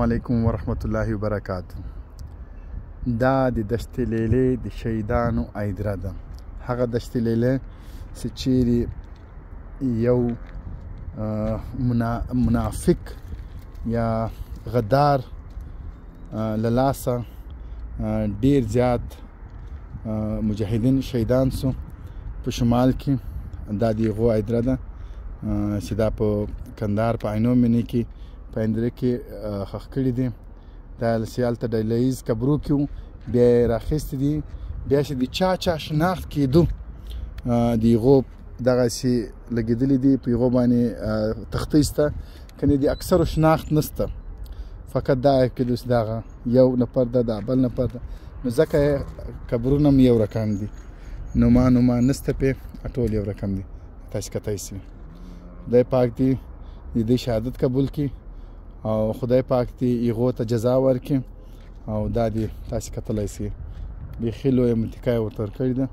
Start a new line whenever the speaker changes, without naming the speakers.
علیکم ورحمت الله وبرکاته. دا د دشت لیلې د شهیدانو ایدره ده. هغه دشت لیلې چې چیرې یو منافق یا غدار له لاسه ډیر زیات مجاهدین شهیدان سو په شمال کې. دا د هغو ایدره ده چې دا په کندهار په عینو منې کې په اندره کې ښخ کړي دي. دا هلته ډلیز قبرو کې وو، بیا یې راخیستي دي. بیا چې د چا شناخت کېدو د هغو دغسې لګېدلي دي، په هغو باندې تختۍ شته، کنې د اکثرو شناخت نشته، فقط دا کېدو چې دغه یو نفر ده، دا بل نفر ده. نو ځکه قبرونه هم یو رقم دي، نوما نشته پې، ټول یو رقم دي. تاسې کتای شئ. خدای پاک دې د دې شهادت قبول کړي او خدای پاک دې هغو ته جزا ورکړي. او دا دې تاسې کتلی شئ، بیخي لویه منطقه یې ورته ورکړې ده.